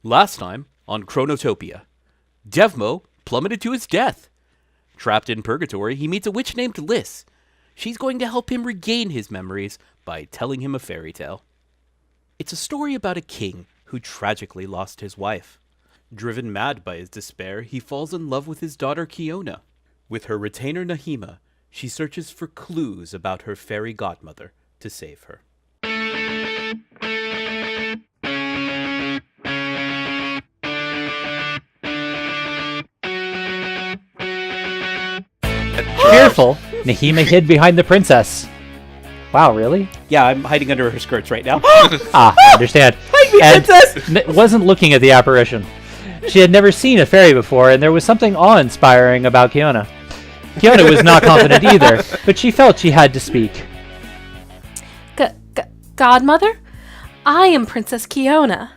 Last time on Chronotopia, Devmo plummeted to his death. Trapped in purgatory, he meets a witch named Liz. She's going to help him regain his memories by telling him a fairy tale. It's a story about a king who tragically lost his wife. Driven mad by his despair, he falls in love with his daughter Kionna. With her retainer Nahima, she searches for clues about her fairy godmother to save her. Fearful, Nahima hid behind the princess. Wow, really? Yeah, I'm hiding under her skirts right now. I understand. Hide me, And princess! wasn't looking at the apparition. She had never seen a fairy before, and there was something awe-inspiring about Kionna. Kionna was not confident either, but she felt she had to speak. Godmother? I am Princess Kionna.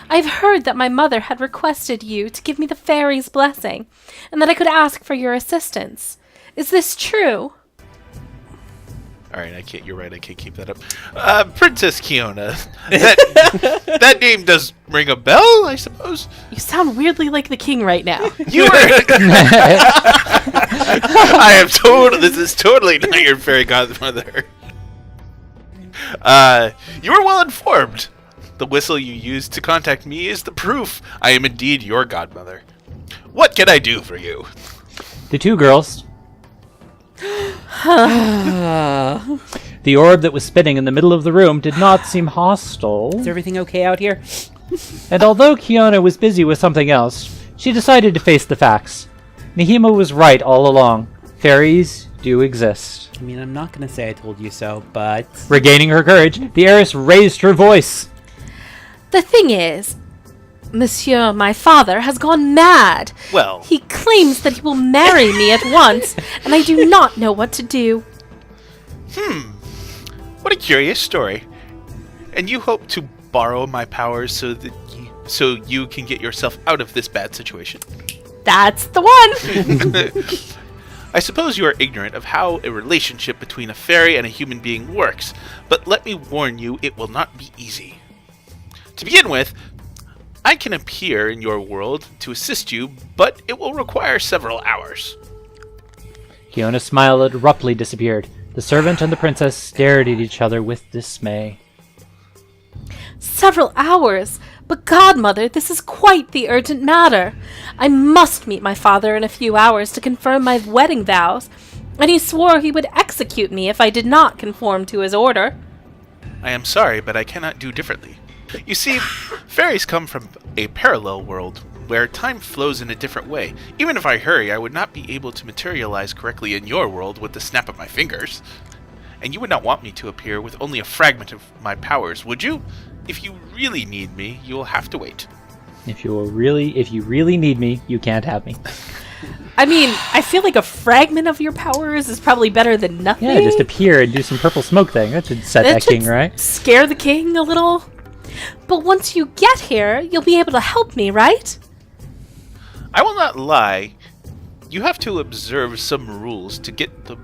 I've heard that my mother had requested you to give me the fairy's blessing, and that I could ask for your assistance. Is this true? Alright, you're right, I can't keep that up. Princess Kionna. That name does ring a bell, I suppose. You sound weirdly like the king right now. You are... This is totally not your fairy godmother. You are well informed. The whistle you used to contact me is the proof I am indeed your godmother. What can I do for you? The two girls... The orb that was spinning in the middle of the room did not seem hostile. Is everything okay out here? And although Kionna was busy with something else, she decided to face the facts. Nahima was right all along. Fairies do exist. I mean, I'm not going to say I told you so, but... Regaining her courage, the heiress raised her voice. The thing is, Monsieur, my father, has gone mad. Well... He claims that he will marry me at once, and I do not know what to do. What a curious story. And you hope to borrow my powers so you can get yourself out of this bad situation. That's the one! I suppose you are ignorant of how a relationship between a fairy and a human being works, but let me warn you, it will not be easy. To begin with, I can appear in your world to assist you, but it will require several hours. Kionna's smile abruptly disappeared. The servant and the princess stared at each other with dismay. Several hours? But godmother, this is quite the urgent matter. I must meet my father in a few hours to confirm my wedding vows, and he swore he would execute me if I did not conform to his order. I am sorry, but I cannot do differently. You see, fairies come from a parallel world where time flows in a different way. Even if I hurry, I would not be able to materialize correctly in your world with the snap of my fingers. And you would not want me to appear with only a fragment of my powers, would you? If you really need me, you will have to wait. If you really need me, you can't have me. I mean, I feel like a fragment of your powers is probably better than nothing. Yeah, just appear and do some purple smoke thing. That should set that king right. Scare the king a little. But once you get here, you'll be able to help me, right? I will not lie. You have to observe some rules to get the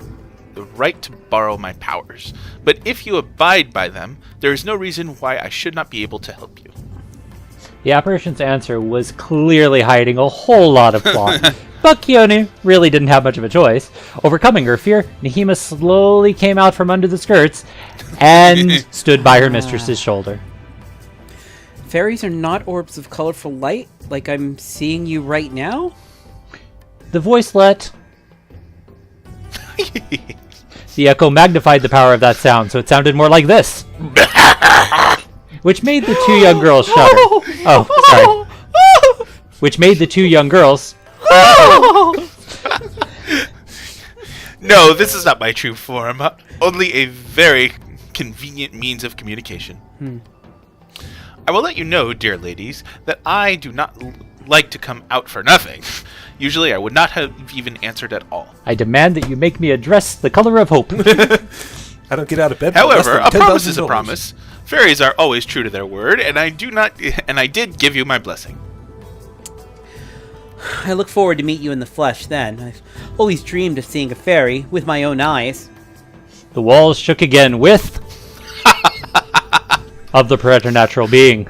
right to borrow my powers. But if you abide by them, there is no reason why I should not be able to help you. The apparition's answer was clearly hiding a whole lot of plot. But Kionna really didn't have much of a choice. Overcoming her fear, Nahima slowly came out from under the skirts and stood by her mistress's shoulder. Fairies are not orbs of colorful light, like I'm seeing you right now? The voicelet... The echo magnified the power of that sound, so it sounded more like this. Which made the two young girls shudder. Oh, sorry. Which made the two young girls... No, this is not my true form. Only a very convenient means of communication. I will let you know, dear ladies, that I do not like to come out for nothing. Usually I would not have even answered at all. I demand that you make me a dress the color of hope. I don't get out of bed. However, a promise is a promise. Fairies are always true to their word, and I did give you my blessing. I look forward to meet you in the flesh then. I've always dreamed of seeing a fairy with my own eyes. The walls shook again with... of the preternatural being.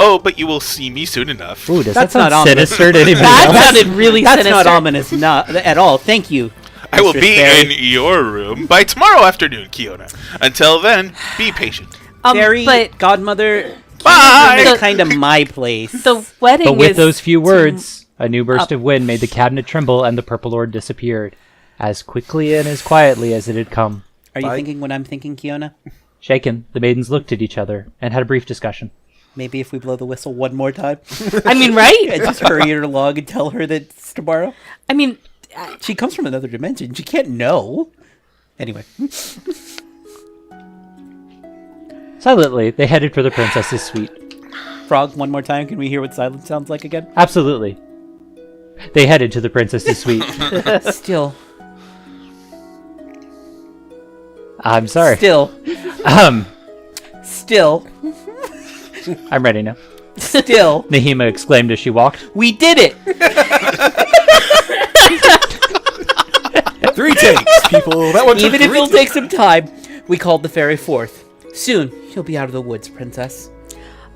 Oh, but you will see me soon enough. Ooh, does That's that sound not ominous. sinister to anybody That else? sounded really That's sinister. not ominous at all. Thank you. I will Mistress be Fairy. in your room by tomorrow afternoon, Kionna. Until then, be patient. Fairy, But godmother, Bye! is kind of my place. the wedding But with is those few to- words, a new burst of wind made the cabinet tremble, and the Purple Lord disappeared, as quickly and as quietly as it had come. Are you thinking what I'm thinking, Kionna? Shaken, the maidens looked at each other and had a brief discussion. Maybe if we blow the whistle one more time, I mean, right? and just hurry her along and tell her that it's tomorrow. I mean, She comes from another dimension. She can't know. Anyway, Silently, they headed for the princess's suite. Frog, one more time. Can we hear what silence sounds like again? Absolutely. They headed to the princess's suite. Still. I'm sorry. Still. Still. I'm ready now. Still. Nahima exclaimed as she walked. We did it! 3 takes, people. That one took Even if 3 it'll takes. take some time, we called the fairy forth. Soon, she'll be out of the woods, princess.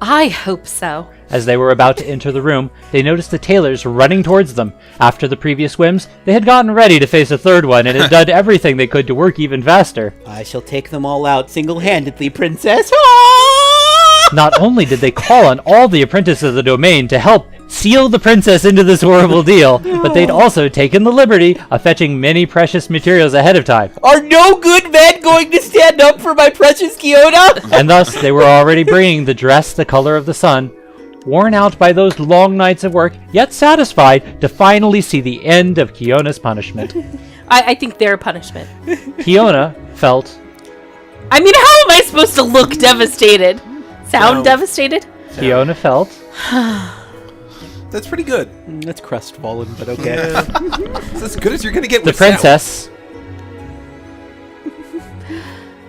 I hope so. As they were about to enter the room, they noticed the tailors running towards them. After the previous whims, they had gotten ready to face a third one and had done everything they could to work even faster. I shall take them all out single-handedly, princess. Not only did they call on all the apprentices of the domain to help seal the princess into this horrible deal, but they'd also taken the liberty of fetching many precious materials ahead of time. Are no good men going to stand up for my precious Kionna? And thus, they were already bringing the dress the color of the sun, worn out by those long nights of work, yet satisfied to finally see the end of Kionna's punishment. I think their punishment. Kionna felt I mean, how am I supposed to look devastated? Sound No. devastated? Kionna felt That's pretty good. That's crestfallen, but okay. It's as good as you're gonna get the with sound. princess.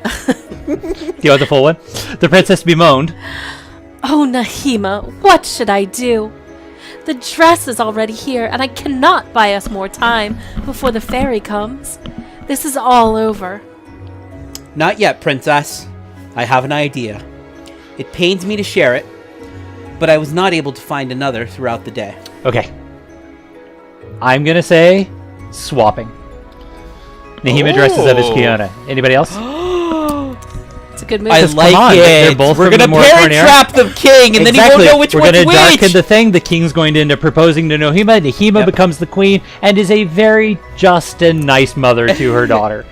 Do you want the full one? The princess bemoaned. Oh, Nahima, what should I do? The dress is already here, and I cannot buy us more time before the fairy comes. This is all over. Not yet, princess. I have an idea. It pains me to share it, but I was not able to find another throughout the day. Okay. I'm gonna say swapping. Nahima dresses up as Kionna. Anybody else? It's a good move. I Come like on, it. they're both We're from the gonna Moratorium parent era. trap the king, and then he won't know which We're one's gonna which. darken the thing. The king's going to end up proposing to Nahima. Nahima becomes the queen and is a very just and nice mother to her daughter.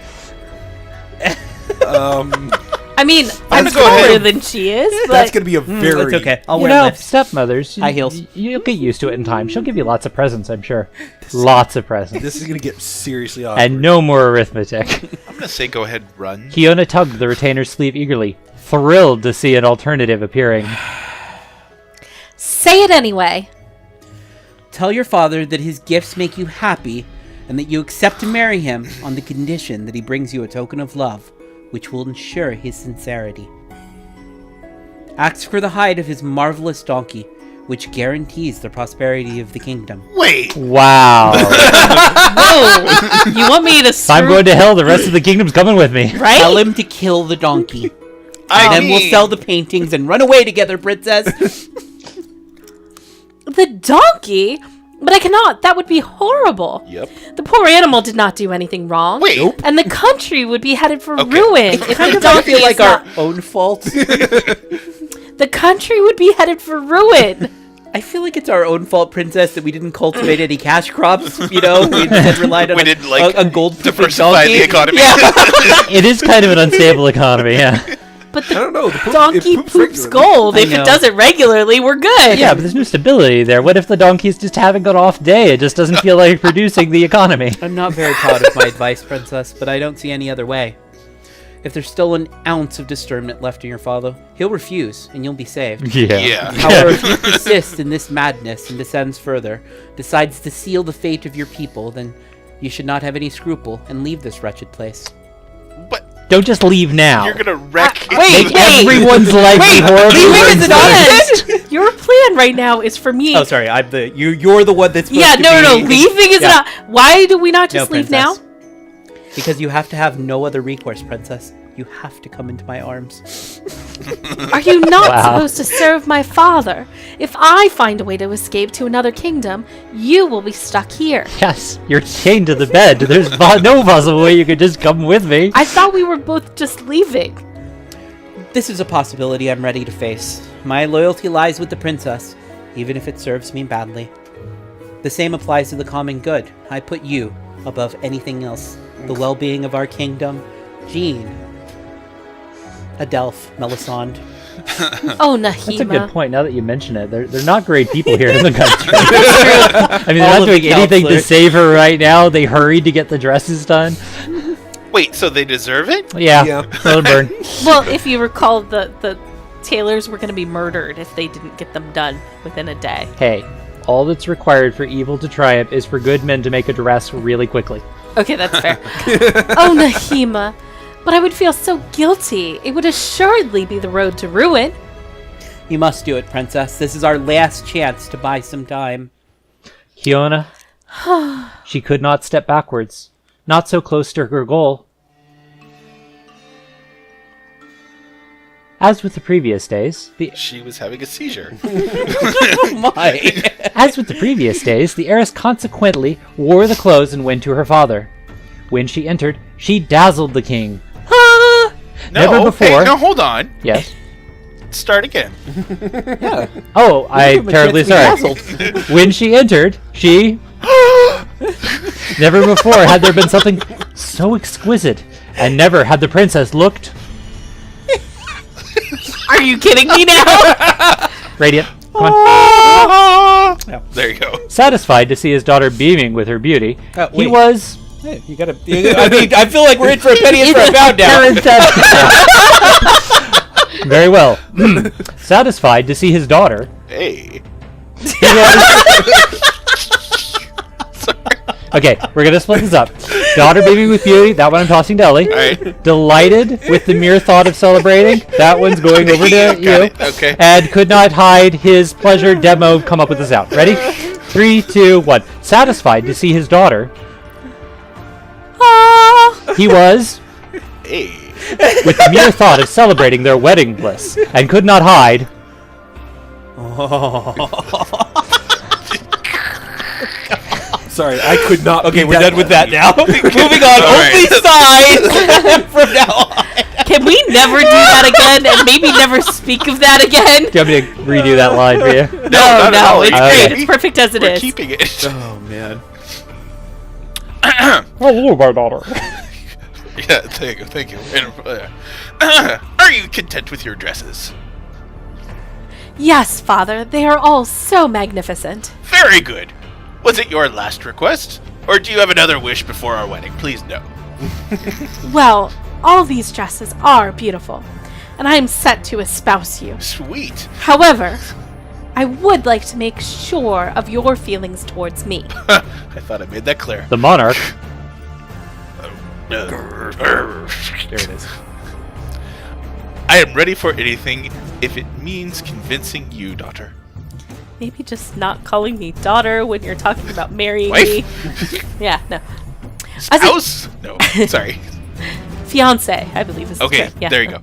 I mean, I'm gonna go ahead. taller than she is, but That's gonna be a very. That's okay. I'll You wear know, lifts. stepmothers, High heels. You'll get used to it in time. She'll give you lots of presents, I'm sure. Lots of presents. This is gonna get seriously awkward. And no more arithmetic. I'm gonna say go ahead, run. Kionna tugged the retainer's sleeve eagerly, thrilled to see an alternative appearing. say it anyway. Tell your father that his gifts make you happy, and that you accept to marry him on the condition that he brings you a token of love, which will ensure his sincerity. Ask for the hide of his marvelous donkey, which guarantees the prosperity of the kingdom. Wait! Wow. Whoa! You want me to If I'm going to hell, the rest of the kingdom's coming with me. right? Tell him to kill the donkey. I And then we'll mean- sell the paintings and run away together, princess. The donkey? But I cannot. That would be horrible. Yep. The poor animal did not do anything wrong. Wait. Nope. And the country would be headed for Okay. ruin if the I donkey feel is like not. our own fault. The country would be headed for ruin. I feel like it's our own fault, princess, that we didn't cultivate any cash crops. You know, we instead relied on We didn't, like, a gold diversify the economy. Yeah. It is kind of an unstable economy, yeah. But I the don't know. The poop, donkey it poops poops regularly. gold. I If know. it does it regularly, we're good. Yeah, but there's no stability there. What if the donkey's just having an off day? It just doesn't feel like producing the economy. I'm not very proud of my advice, princess, but I don't see any other way. If there's still an ounce of discernment left in your father, he'll refuse, and you'll be saved. Yeah. However, if you persist in this madness and descends further, decides to seal the fate of your people, then you should not have any scruple and leave this wretched place. But Don't just leave now. you're gonna wreck Wait, Make everyone's life be horrible. Leaving and is not. Your plan right now is for me. Oh, sorry, I'm the you're the one that's supposed Yeah, to no. be- Leaving is Yeah. not. Why do we not just No, leave now? princess. Because you have to have no other recourse, princess. You have to come into my arms. Are you not Wow. supposed to serve my father? If I find a way to escape to another kingdom, you will be stuck here. Yes, you're chained to the bed. There's no possible way you could just come with me. I thought we were both just leaving. This is a possibility I'm ready to face. My loyalty lies with the princess, even if it serves me badly. The same applies to the common good. I put you above anything else. The well-being of our kingdom. Jean. Adelph, Melisande. Oh, Nahima. That's a good point. Now that you mention it, they're not great people here in the country. I mean, they're All not of the doing anything to counselors. save her right now. They hurried to get the dresses done. Wait, so they deserve it? Yeah, slow burn. Well, if you recall, the tailors were going to be murdered if they didn't get them done within a day. Hey, all that's required for evil to triumph is for good men to make a dress really quickly. Okay, that's fair. Oh, Nahima. But I would feel so guilty. It would assuredly be the road to ruin. You must do it, princess. This is our last chance to buy some time. Kionna, she could not step backwards. Not so close to her goal. As with the previous days, She was having a seizure. Oh my! As with the previous days, the heiress consequently wore the clothes and went to her father. When she entered, she dazzled the king. Ah! Never before. Hey, no, hold on. Yes. Start again. Oh, I'm Give him a terribly chance sorry. to be dazzled. When she entered, she... Never before had there been something so exquisite, and never had the princess looked... Are you kidding me now? Radiant, come on. There you go. Satisfied to see his daughter beaming with her beauty, he wait. was... Hey, you gotta. I mean, I feel like we're in for a penny and for a pound now. Very well. Satisfied to see his daughter, Hey. he was... Okay, we're gonna split this up. Daughter beaming with beauty, that one I'm tossing to Ellie. Alright. Delighted with the mere thought of celebrating, that one's going over to Got you. it, okay. And could not hide his pleasure. Devmo, come up with the sound. Ready? 3, 2, 1. Satisfied to see his daughter, he was, Hey. with the mere thought of celebrating their wedding bliss, and could not hide. Sorry, I could not. Okay, be we're done with that now. Moving on. All right. Only side from now on. Can we never do that again and maybe never speak of that again? Do you want me to redo that line for you? No, not at all. It's Okay. great. It's perfect as it We're is. keeping it. Oh man. Hello, my daughter. Yeah, thank you. Are you content with your dresses? Yes, Father. They are all so magnificent. Very good. Was it your last request? Or do you have another wish before our wedding? Please no. Well, all these dresses are beautiful, and I am set to espouse you. Sweet. However, I would like to make sure of your feelings towards me. I thought I made that clear. The monarch. There There it is. I am ready for anything if it means convincing you, daughter. Maybe just not calling me daughter when you're talking about marrying Wife? me. Yeah, no. As a Spouse? No, sorry. fiance, I believe is the Okay, term. Yeah. there you go.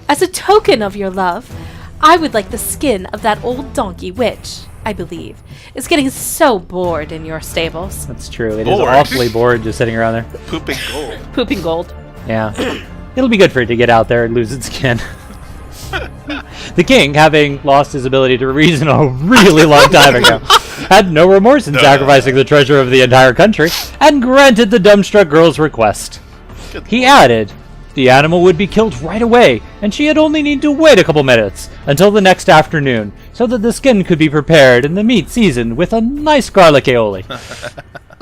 As a token of your love, I would like the skin of that old donkey which, I believe, is getting so bored in your stables. That's true. It is Bored. awfully bored just sitting around there. Pooping gold. Pooping gold. Yeah. It'll be good for it to get out there and lose its skin. The king, having lost his ability to reason a really long time ago, had no remorse in sacrificing the treasure of the entire country, and granted the dumbstruck girl's request. He added, the animal would be killed right away, and she had only need to wait a couple minutes until the next afternoon, so that the skin could be prepared and the meat seasoned with a nice garlic aioli.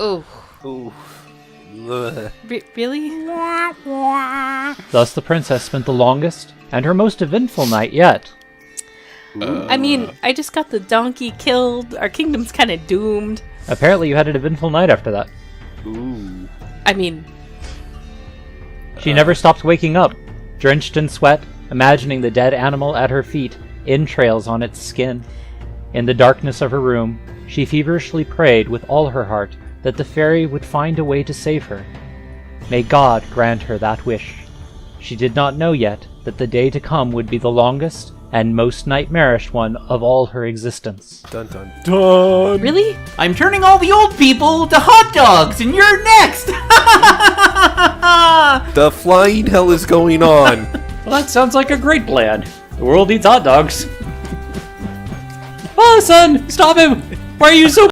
Ooh. Ooh. Really? Thus the princess spent the longest and her most eventful night yet. I mean, I just got the donkey killed. Our kingdom's kind of doomed. Apparently you had an eventful night after that. Ooh. I mean, She never stopped waking up, drenched in sweat, imagining the dead animal at her feet, entrails on its skin. In the darkness of her room, she feverishly prayed with all her heart that the fairy would find a way to save her. May God grant her that wish. She did not know yet that the day to come would be the longest and most nightmarish one of all her existence. Dun dun dun. Really? I'm turning all the old people to hot dogs, and you're next! The flying hell is going on. Well, that sounds like a great plan. The world needs hot dogs. Oh, son, stop him! Why are you so